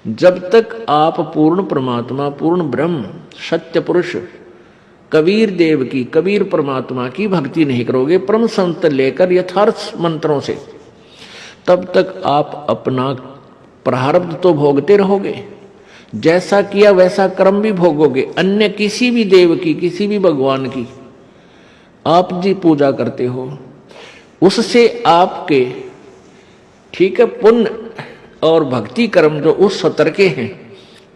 जब तक आप पूर्ण परमात्मा, पूर्ण ब्रह्म, सत्य पुरुष कबीर देव की, कबीर परमात्मा की भक्ति नहीं करोगे परम संत लेकर यथार्थ मंत्रों से, तब तक आप अपना प्रारब्ध तो भोगते रहोगे, जैसा किया वैसा कर्म भी भोगोगे। अन्य किसी भी देव की, किसी भी भगवान की आप जी पूजा करते हो, उससे आपके, ठीक है, पुण्य और भक्ति कर्म जो उस स्तर के हैं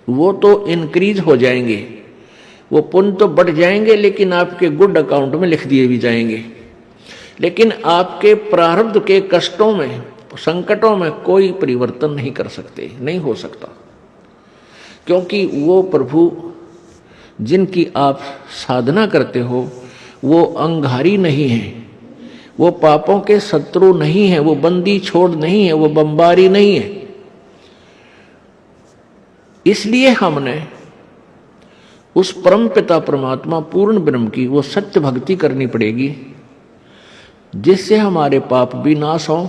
वो तो इंक्रीज हो जाएंगे, वो पुण्य तो बढ़ जाएंगे, लेकिन आपके गुड अकाउंट में लिख दिए भी जाएंगे। लेकिन आपके प्रारब्ध के कष्टों में, संकटों में कोई परिवर्तन नहीं कर सकते, नहीं हो सकता, क्योंकि वो प्रभु जिनकी आप साधना करते हो वो अंगारी नहीं है, वो पापों के शत्रु नहीं है, वो बंदी छोड़ नहीं है, वो बमबारी नहीं है। इसलिए हमने उस परम पिता परमात्मा पूर्ण ब्रह्म की वो सत्य भक्ति करनी पड़ेगी, जिससे हमारे पाप भी नाश हो,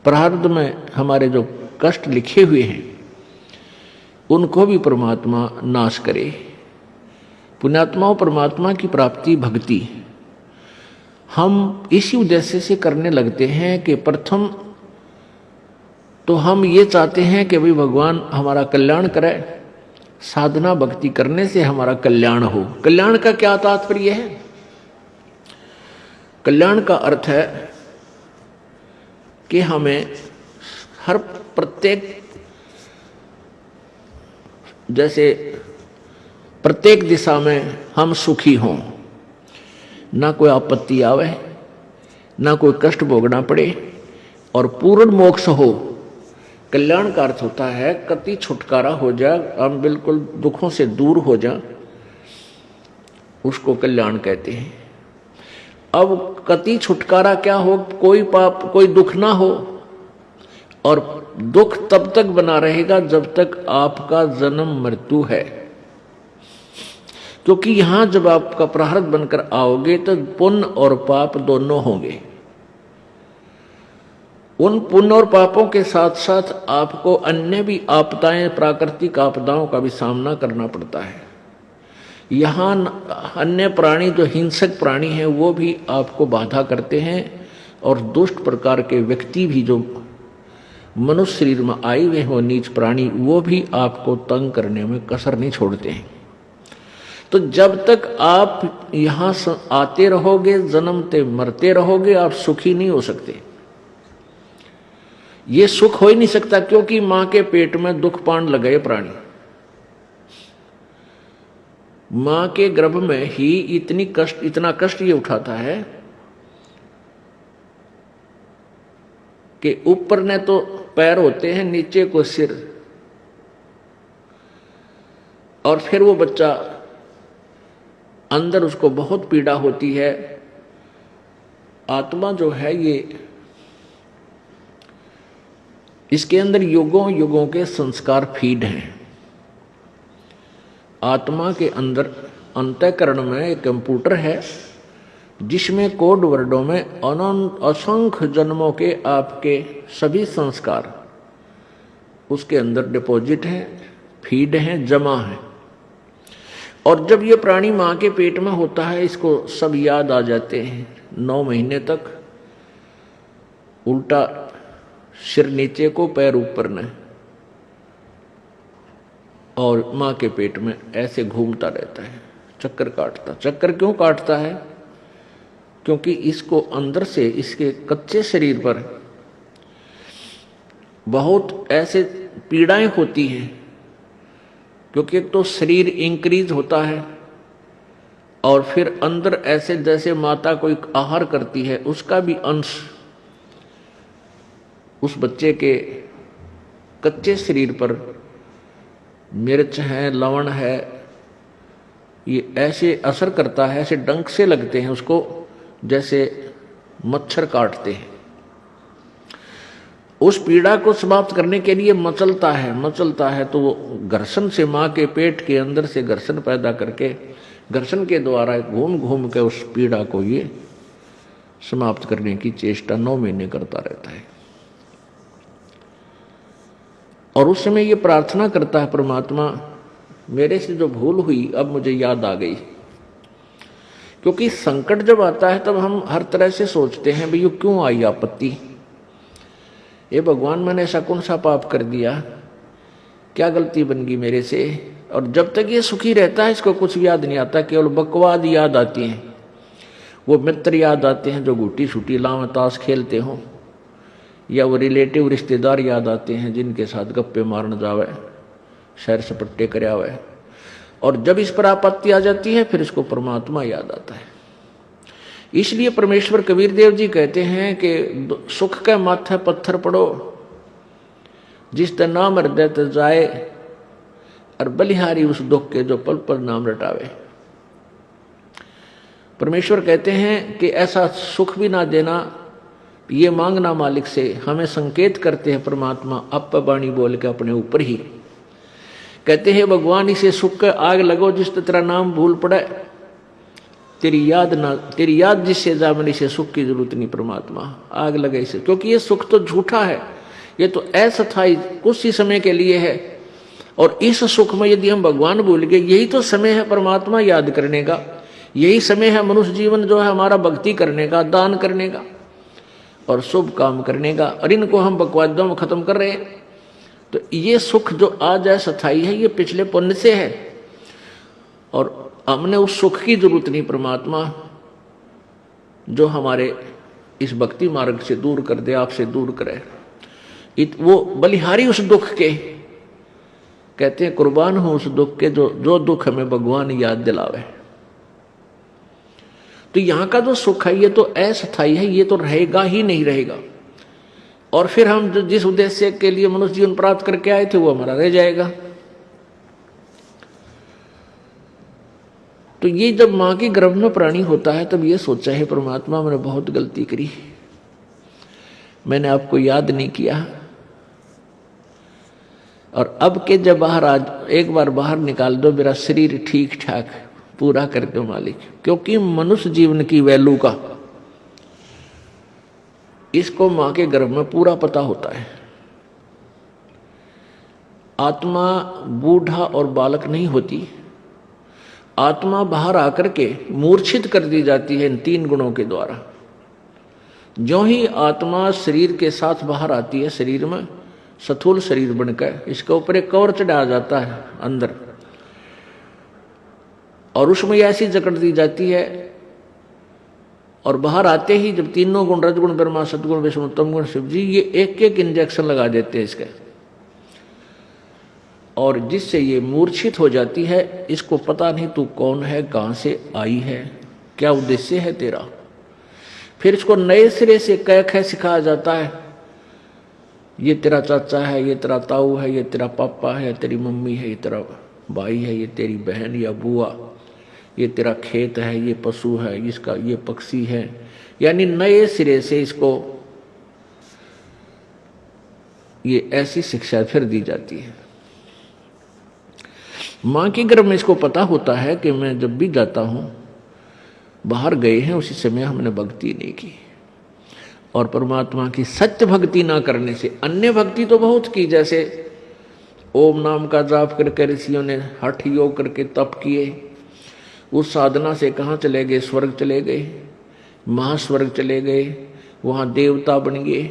प्रारब्ध में हमारे जो कष्ट लिखे हुए हैं उनको भी परमात्मा नाश करे। पुण्यात्माओं, परमात्मा की प्राप्ति भक्ति हम इसी उद्देश्य से करने लगते हैं कि प्रथम तो हम ये चाहते हैं कि भाई भगवान हमारा कल्याण करे, साधना भक्ति करने से हमारा कल्याण हो। कल्याण का क्या तात्पर्य है? कल्याण का अर्थ है कि हमें हर प्रत्येक, जैसे प्रत्येक दिशा में हम सुखी हों, ना कोई आपत्ति आवे, ना कोई कष्ट भोगना पड़े, और पूर्ण मोक्ष हो। कल्याण का अर्थ होता है कति छुटकारा हो जाए, हम बिल्कुल दुखों से दूर हो जाए, उसको कल्याण कहते हैं। अब कति छुटकारा क्या हो? कोई पाप, कोई दुख ना हो, और दुख तब तक बना रहेगा जब तक आपका जन्म मृत्यु है, क्योंकि यहां जब आपका प्रारब्ध बनकर आओगे तो पुण्य और पाप दोनों होंगे। उन पुण्य और पापों के साथ साथ आपको अन्य भी आपदाएं, प्राकृतिक आपदाओं का भी सामना करना पड़ता है। यहाँ अन्य प्राणी जो हिंसक प्राणी हैं वो भी आपको बाधा करते हैं, और दुष्ट प्रकार के व्यक्ति भी जो मनुष्य शरीर में आए हुए हो, नीच प्राणी, वो भी आपको तंग करने में कसर नहीं छोड़ते हैं। तो जब तक आप यहाँ आते रहोगे, जन्मते मरते रहोगे, आप सुखी नहीं हो सकते। ये सुख हो ही नहीं सकता, क्योंकि मां के पेट में दुख पान लगे प्राणी, मां के गर्भ में ही इतना कष्ट ये उठाता है कि ऊपर ने तो पैर होते हैं, नीचे को सिर, और फिर वो बच्चा अंदर उसको बहुत पीड़ा होती है। आत्मा जो है ये, इसके अंदर युगों युगों के संस्कार फीड हैं। आत्मा के अंदर अंतःकरण में एक कंप्यूटर है जिसमें कोड वर्डों में अनंत असंख्य जन्मों के आपके सभी संस्कार उसके अंदर डिपॉजिट हैं, फीड हैं, जमा हैं। और जब ये प्राणी मां के पेट में होता है, इसको सब याद आ जाते हैं। 9 महीने तक उल्टा सिर नीचे को, पैर ऊपर न, और मां के पेट में ऐसे घूमता रहता है, चक्कर काटता। चक्कर क्यों काटता है? क्योंकि इसको अंदर से, इसके कच्चे शरीर पर बहुत ऐसे पीड़ाएं होती हैं, क्योंकि एक तो शरीर इंक्रीज होता है, और फिर अंदर ऐसे जैसे माता कोई आहार करती है, उसका भी अंश उस बच्चे के कच्चे शरीर पर मिर्च है, लवण है, ये ऐसे असर करता है, ऐसे डंक से लगते हैं उसको, जैसे मच्छर काटते हैं। उस पीड़ा को समाप्त करने के लिए मचलता है, तो वो घर्षण से, मां के पेट के अंदर से घर्षण पैदा करके, घर्षण के द्वारा घूम घूम के उस पीड़ा को ये समाप्त करने की चेष्टा 9 महीने करता रहता है। और उस समय ये प्रार्थना करता है, परमात्मा मेरे से जो भूल हुई अब मुझे याद आ गई। क्योंकि संकट जब आता है तब हम हर तरह से सोचते हैं भाई ये क्यों आई आपत्ति, ये भगवान मैंने ऐसा कौन सा पाप कर दिया, क्या गलती बन गई मेरे से। और जब तक ये सुखी रहता है इसको कुछ याद नहीं आता, केवल बकवाद याद आती हैं, वो मित्र याद आते हैं जो गुटी छुटी लाव ताश खेलते हों, या वो रिलेटिव रिश्तेदार याद आते हैं जिनके साथ गप्पे मारने जावे, सैर सपट्टे करावे। और जब इस पर आपत्ति आ जाती है फिर इसको परमात्मा याद आता है। इसलिए परमेश्वर कबीर देव जी कहते हैं कि सुख के माथे पत्थर पड़ो, जिस ते नाम हृदय ते जाए, और बलिहारी उस दुख के जो पल पल नाम रटावे। परमेश्वर कहते हैं कि ऐसा सुख भी ना देना, ये मांगना मालिक से। हमें संकेत करते हैं परमात्मा अप बाणी बोल के अपने ऊपर ही, कहते हैं भगवान इसे सुख के आग लगो जिस तेरा नाम भूल पड़े, तेरी याद जिससे जा, मैंने इसे सुख की जरूरत नहीं परमात्मा, आग लगे इसे। क्योंकि ये सुख तो झूठा है, ये तो अस्थायी कुछ ही समय के लिए है। और इस सुख में यदि हम भगवान भूल गए, यही तो समय है परमात्मा याद करने का, यही समय है मनुष्य जीवन जो है हमारा भक्ति करने का, दान करने का और शुभ काम करने का। और इनको हम बकवादों में खत्म कर रहे हैं। तो ये सुख जो आज है स्थायी है, ये पिछले पुण्य से है, और हमने उस सुख की जरूरत नहीं परमात्मा जो हमारे इस भक्ति मार्ग से दूर कर दे, आपसे दूर करे। वो बलिहारी उस दुख के, कहते हैं कुर्बान हो उस दुख के जो दुख हमें भगवान याद दिलावे। तो यहां का जो सुख है ये तो अस्थायी है, ये तो रहेगा ही नहीं रहेगा। और फिर हम जिस उद्देश्य के लिए मनुष्य जीवन प्राप्त करके आए थे वो हमारा रह जाएगा। तो ये जब मां के गर्भ में प्राणी होता है तब ये सोचा है परमात्मा मैंने बहुत गलती करी, मैंने आपको याद नहीं किया। और अब के जब बाहर आज एक बार बाहर निकाल दो, मेरा शरीर ठीक ठाक पूरा कर दो मालिक। क्योंकि मनुष्य जीवन की वैल्यू का इसको मां के गर्भ में पूरा पता होता है। आत्मा बूढ़ा और बालक नहीं होती, आत्मा बाहर आकर के मूर्छित कर दी जाती है इन तीन गुणों के द्वारा। जो ही आत्मा शरीर के साथ बाहर आती है, शरीर में स्थूल शरीर बनकर इसके ऊपर एक कवर चढ़ाया जाता है अंदर, और उसमें ऐसी जकड़ दी जाती है। और बाहर आते ही जब तीनों गुण रजगुण ब्रह्मा सदगुण विष्णु तम गुण शिव जी, ये एक एक इंजेक्शन लगा देते हैं इसके, और जिससे ये मूर्छित हो जाती है। इसको पता नहीं तू कौन है, कहां से आई है, क्या उद्देश्य है तेरा। फिर इसको नए सिरे से कह कह सिखाया जाता है, ये तेरा चाचा है, ये तेरा ताऊ है, ये तेरा पापा है, तेरी मम्मी है, ये तेरा भाई है, ये तेरी बहन या बुआ, ये तेरा खेत है, ये पशु है, इसका ये पक्षी है। यानी नए सिरे से इसको ये ऐसी शिक्षा फिर दी जाती है। मां के गर्भ में इसको पता होता है कि मैं जब भी जाता हूं, बाहर गए हैं उसी समय हमने भक्ति नहीं की। और परमात्मा की सत्य भक्ति ना करने से, अन्य भक्ति तो बहुत की, जैसे ओम नाम का जाप करके ऋषियों ने हठ योग करके तप किए, उस साधना से कहाँ चले गए, स्वर्ग चले गए, महास्वर्ग चले गए, वहाँ देवता बन गए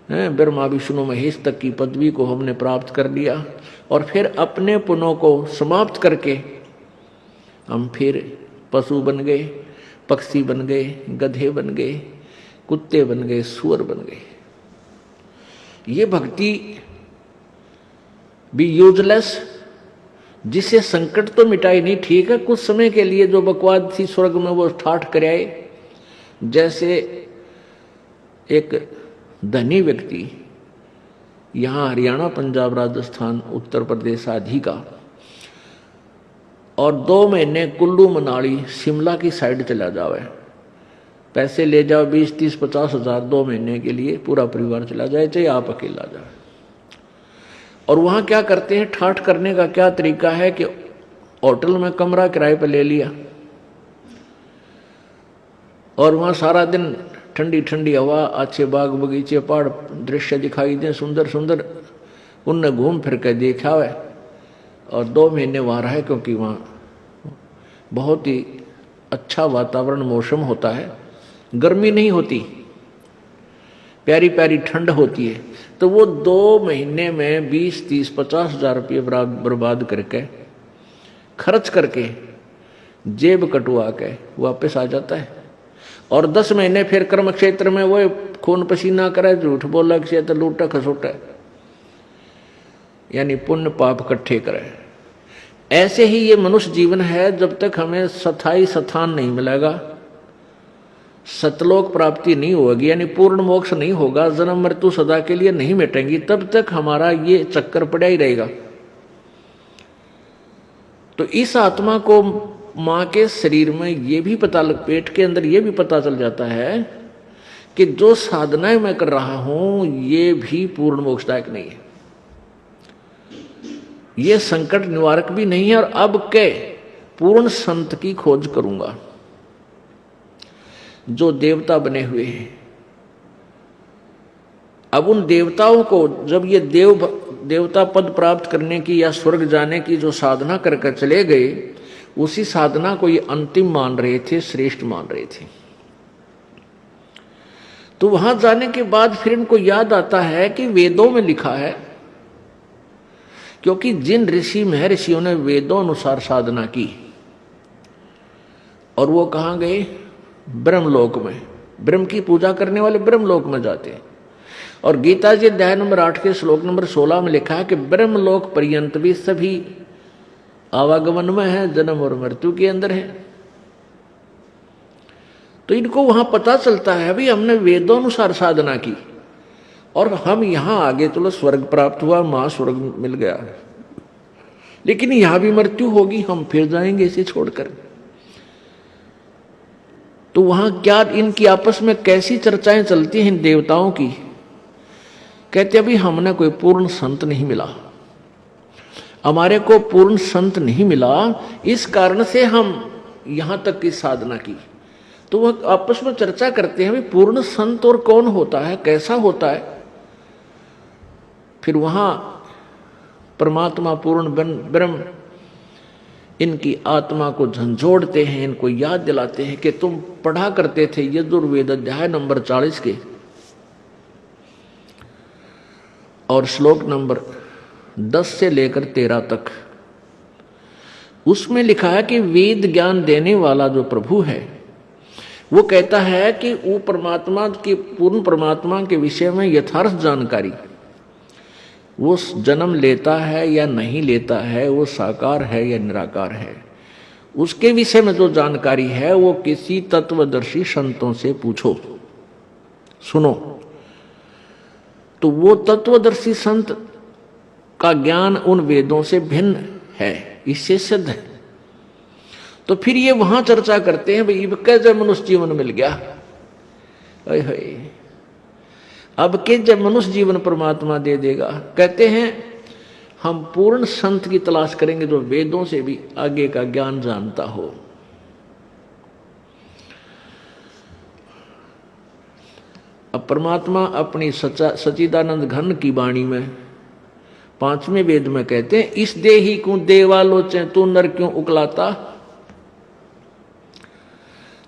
हैं, ब्रह्मा विष्णु महेश तक की पदवी को हमने प्राप्त कर लिया। और फिर अपने पुण्यों को समाप्त करके हम फिर पशु बन गए, पक्षी बन गए, गधे बन गए, कुत्ते बन गए, सुअर बन गए। ये भक्ति भी यूजलेस, जिससे संकट तो मिटाई नहीं, ठीक है कुछ समय के लिए जो बकवाद थी स्वर्ग में वो ठाठ कर आए। जैसे एक धनी व्यक्ति यहाँ हरियाणा, पंजाब, राजस्थान, उत्तर प्रदेश आदि का, और 2 महीने कुल्लू मनाली शिमला की साइड चला जावे, पैसे ले जाओ 20, 30, 50 हजार 2 महीने के लिए, पूरा परिवार चला जाए, चाहे आप अकेला जाए। और वहां क्या करते हैं, ठाठ करने का क्या तरीका है कि होटल में कमरा किराए पर ले लिया, और वहां सारा दिन ठंडी ठंडी हवा, अच्छे बाग बगीचे, पहाड़ दृश्य दिखाई दे, सुंदर सुंदर उनने घूम फिर के देखा है और 2 महीने वहाँ रहे, क्योंकि वहाँ बहुत ही अच्छा वातावरण मौसम होता है, गर्मी नहीं होती, प्यारी प्यारी ठंड होती है। तो वो 2 महीने में 20, 30, 50 हजार रुपये बर्बाद करके, खर्च करके, जेब कटवा के वापस आ जाता है। और 10 महीने फिर कर्म क्षेत्र में वो खून पसीना करे, झूठ बोला क्षेत्र लूटा खसोटा, यानी पुण्य पाप इकट्ठे करे। ऐसे ही ये मनुष्य जीवन है। जब तक हमें स्थायी स्थान नहीं मिलेगा, सतलोक प्राप्ति नहीं होगी, यानी पूर्ण मोक्ष नहीं होगा, जन्म मृत्यु सदा के लिए नहीं मिटेंगी, तब तक हमारा ये चक्कर पड़ा ही रहेगा। तो इस आत्मा को मां के शरीर में ये भी पता पेट के अंदर ये भी पता चल जाता है कि जो साधनाएं मैं कर रहा हूं ये भी पूर्ण मोक्षदायक नहीं है, ये संकट निवारक भी नहीं है। और अब के पूर्ण संत की खोज करूंगा जो देवता बने हुए हैं। अब उन देवताओं को जब ये देवता पद प्राप्त करने की या स्वर्ग जाने की जो साधना करके चले गए, उसी साधना को ये अंतिम मान रहे थे, श्रेष्ठ मान रहे थे। तो वहां जाने के बाद फिर इनको याद आता है कि वेदों में लिखा है, क्योंकि जिन ऋषि महर्षियों ने वेदों अनुसार साधना की, और वो कहां गए? ब्रह्मलोक में। ब्रह्म की पूजा करने वाले ब्रह्मलोक में जाते हैं। और गीता जी अध्याय नंबर 8 के श्लोक नंबर 16 में लिखा है कि ब्रह्मलोक पर्यंत भी सभी आवागमन में है, जन्म और मृत्यु के अंदर है। तो इनको वहां पता चलता है भाई हमने वेदों अनुसार साधना की और हम यहां आगे चलो स्वर्ग प्राप्त हुआ, महास्वर्ग मिल गया, लेकिन यहां भी मृत्यु होगी, हम फिर जाएंगे इसे छोड़कर। तो वहां क्या इनकी आपस में कैसी चर्चाएं चलती हैं इन देवताओं की? कहते अभी हमने कोई पूर्ण संत नहीं मिला, हमारे को पूर्ण संत नहीं मिला, इस कारण से हम यहां तक की साधना की। तो वह आपस में चर्चा करते हैं भाई पूर्ण संत और कौन होता है, कैसा होता है। फिर वहां परमात्मा पूर्ण ब्रह्म इनकी आत्मा को झंझोड़ते हैं, इनको याद दिलाते हैं कि तुम पढ़ा करते थे यजुर्वेद अध्याय नंबर 40 के और श्लोक नंबर 10 से लेकर 13 तक। उसमें लिखा है कि वेद ज्ञान देने वाला जो प्रभु है वो कहता है कि वो परमात्मा की पूर्ण परमात्मा के विषय में यथार्थ जानकारी, वो जन्म लेता है या नहीं लेता है, वो साकार है या निराकार है, उसके विषय में जो जानकारी है वो किसी तत्वदर्शी संतों से पूछो, सुनो। तो वो तत्वदर्शी संत का ज्ञान उन वेदों से भिन्न है, इससे सिद्ध है। तो फिर ये वहां चर्चा करते हैं भाई कैसे मनुष्य जीवन मिल गया, अब के जब मनुष्य जीवन परमात्मा दे देगा। कहते हैं हम पूर्ण संत की तलाश करेंगे जो वेदों से भी आगे का ज्ञान जानता हो। अब परमात्मा अपनी सच्चिदानंद घन की वाणी में 5वें वेद में कहते हैं इस देही को देवालोचन तू नर क्यों उकलाता।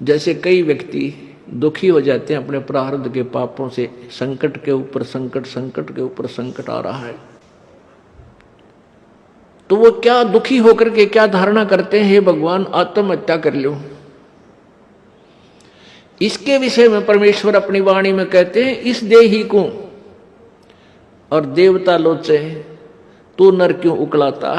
जैसे कई व्यक्ति दुखी हो जाते हैं अपने प्रारब्ध के पापों से, संकट के ऊपर संकट, संकट के ऊपर संकट आ रहा है, तो वो क्या दुखी होकर के क्या धारणा करते हैं, हे भगवान आत्महत्या कर लो। इसके विषय में परमेश्वर अपनी वाणी में कहते हैं इस देही को और देवता लोचे तू नर क्यों उकलाता।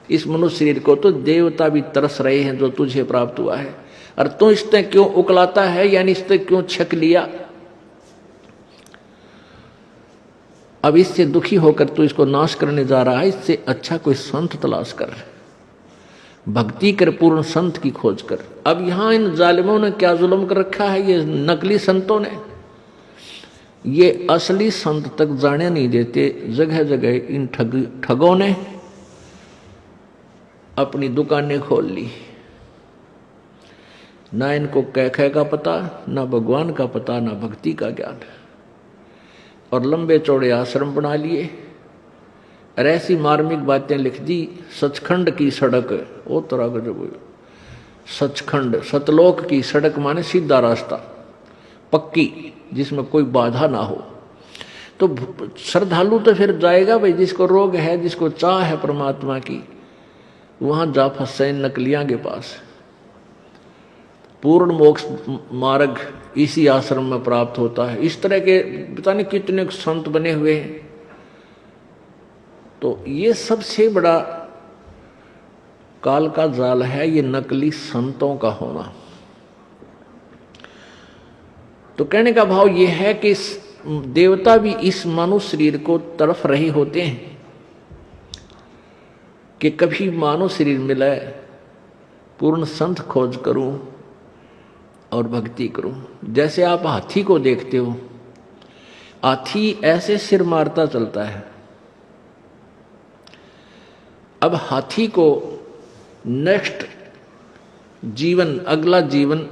इस मनुष्य शरीर को तो देवता भी तरस रहे हैं जो तुझे प्राप्त हुआ है, और तू इसने क्यों उकलाता है, यानी इसने क्यों छक लिया। अब इससे दुखी होकर तू इसको नाश करने जा रहा है, इससे अच्छा कोई संत तलाश कर, भक्ति कर, पूर्ण संत की खोज कर। अब यहां इन जालिमों ने क्या जुल्म कर रखा है, ये नकली संतों ने, ये असली संत तक जाने नहीं देते। जगह जगह इन ठगों ने अपनी दुकानें खोल ली, ना इनको कह का पता, ना भगवान का पता, ना भक्ति का ज्ञान, और लंबे चौड़े आश्रम बना लिए और ऐसी मार्मिक बातें लिख दी। सचखंड की सड़क, वो तरह का जो सचखंड, सतलोक की सड़क माने सीधा रास्ता, पक्की, जिसमें कोई बाधा ना हो। तो श्रद्धालु तो फिर जाएगा भाई, जिसको रोग है, जिसको चाह है परमात्मा की, वहां जा फंसे नकलियां के पास। पूर्ण मोक्ष मार्ग इसी आश्रम में प्राप्त होता है। इस तरह के पता नहीं कितने संत बने हुए हैं। तो ये सबसे बड़ा काल का जाल है, ये नकली संतों का होना। तो कहने का भाव ये है कि देवता भी इस मानव शरीर को तड़फ रहे होते हैं कि कभी मानव शरीर मिले, पूर्ण संत खोज करूं और भक्ति करूं। जैसे आप हाथी को देखते हो, हाथी ऐसे सिर मारता चलता है। अब हाथी को नेक्स्ट जीवन, अगला जीवन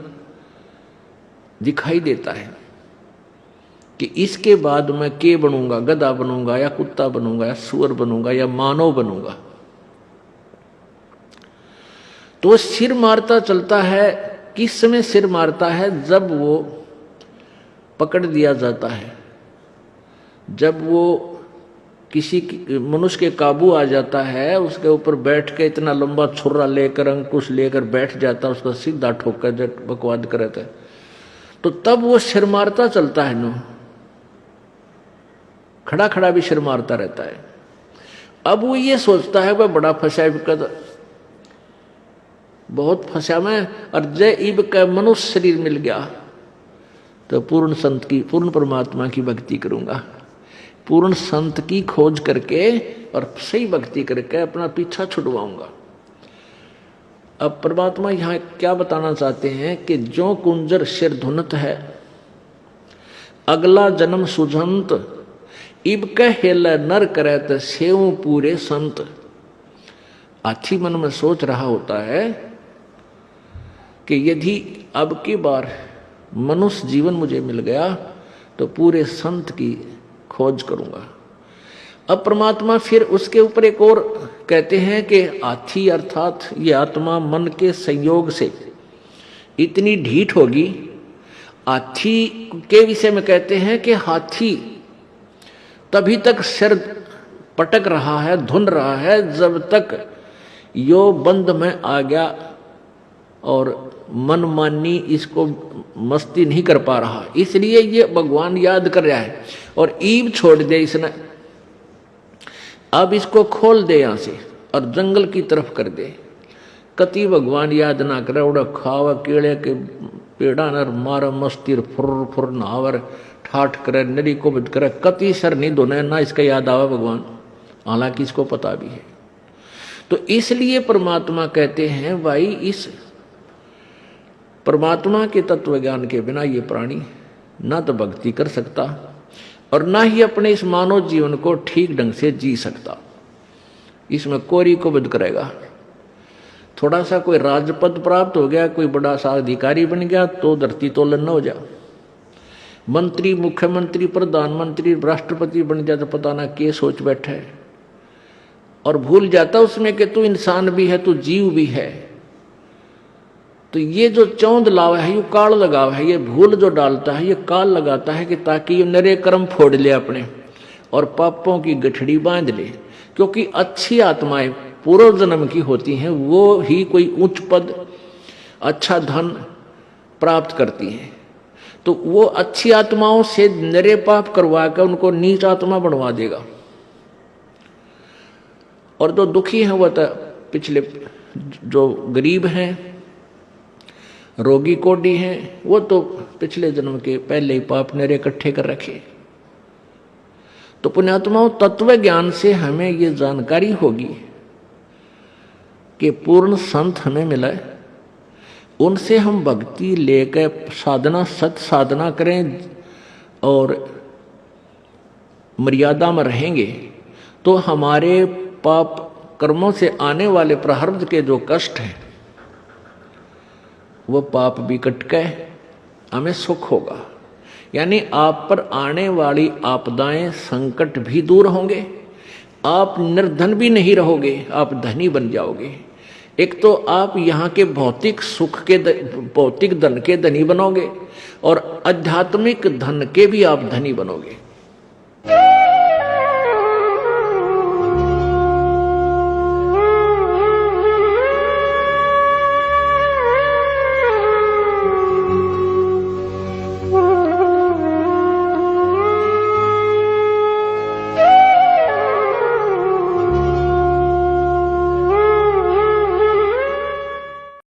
दिखाई देता है कि इसके बाद मैं के बनूंगा, गधा बनूंगा या कुत्ता बनूंगा या सुअर बनूंगा या मानव बनूंगा। तो सिर मारता चलता है। किस समय सिर मारता है? जब वो पकड़ दिया जाता है, जब वो किसी मनुष्य के काबू आ जाता है, उसके ऊपर बैठ के इतना लंबा छुरा लेकर, अंकुश लेकर बैठ जाता है, उसका सीधा ठोकर जब बकवाद करता है, तो तब वो सिर मारता चलता है। नो खड़ा खड़ा भी सिर मारता रहता है। अब वो ये सोचता है वह बड़ा फंसा, बहुत फंसा मैं, और जय इब का मनुष्य शरीर मिल गया तो पूर्ण संत की, पूर्ण परमात्मा की भक्ति करूंगा। पूर्ण संत की खोज करके और सही भक्ति करके अपना पीछा छुड़वाऊंगा। अब परमात्मा यहां क्या बताना चाहते हैं कि जो कुंजर सिर धुनत है, अगला जन्म सुझंत, इब कहेल नर करत सेव पूरे संत। हाथी मन में सोच रहा होता है कि यदि अब की बार मनुष्य जीवन मुझे मिल गया तो पूरे संत की खोज करूंगा। अब परमात्मा फिर उसके ऊपर एक और कहते हैं कि हाथी अर्थात ये आत्मा मन के संयोग से इतनी ढीठ होगी। हाथी के विषय में कहते हैं कि हाथी तभी तक सिर पटक रहा है, धुन रहा है, जब तक यो बंद में आ गया और मनमानी इसको मस्ती नहीं कर पा रहा। इसलिए ये भगवान याद कर रहा है और ईब छोड़ दे इसने। अब इसको खोल दे यहां से और जंगल की तरफ कर दे। कति भगवान याद ना करे, उड़ा खावा केड़े के पेड़ा नर मारा मस्ती फुर फुर नावर ठाठ करे, नरी को बद करे, कति सर नहीं धोने ना इसका याद आवा भगवान, हालांकि इसको पता भी है। तो इसलिए परमात्मा कहते हैं भाई, इस परमात्मा के तत्व ज्ञान के बिना ये प्राणी ना तो भक्ति कर सकता और ना ही अपने इस मानव जीवन को ठीक ढंग से जी सकता। इसमें कोरी को बद करेगा। थोड़ा सा कोई राजपद प्राप्त हो गया, कोई बड़ा सा अधिकारी बन गया तो धरती तोलन न हो जा। मंत्री, मुख्यमंत्री, प्रधानमंत्री, राष्ट्रपति बन जाए तो पता ना क्या सोच बैठा है और भूल जाता उसमें कि तू इंसान भी है, तू जीव भी है। तो ये जो चौंध लावा है, ये काल लगावा है, ये भूल जो डालता है, ये काल लगाता है कि ताकि ये नरे कर्म फोड़ ले अपने और पापों की गठड़ी बांध ले। क्योंकि अच्छी आत्माएं पूर्व जन्म की होती हैं, वो ही कोई उच्च पद, अच्छा धन प्राप्त करती हैं। तो वो अच्छी आत्माओं से नरे पाप करवा कर उनको नीच आत्मा बनवा देगा। और जो दुखी हैं, वह तो पिछले जो गरीब हैं, रोगी कोडी हैं, वो तो पिछले जन्म के पहले ही पाप नरे इकट्ठे कर रखे। तो पुण्यात्माओं, तत्व ज्ञान से हमें ये जानकारी होगी कि पूर्ण संत हमें मिला है, उनसे हम भक्ति लेकर साधना, सत साधना करें और मर्यादा में रहेंगे तो हमारे पाप कर्मों से आने वाले प्रारब्ध के जो कष्ट हैं वो पाप भी कट के हमें सुख होगा। यानी आप पर आने वाली आपदाएं, संकट भी दूर होंगे आप निर्धन भी नहीं रहोगे, आप धनी बन जाओगे। एक तो आप यहाँ के भौतिक सुख के भौतिक धन के धनी बनोगे और आध्यात्मिक धन के भी आप धनी बनोगे।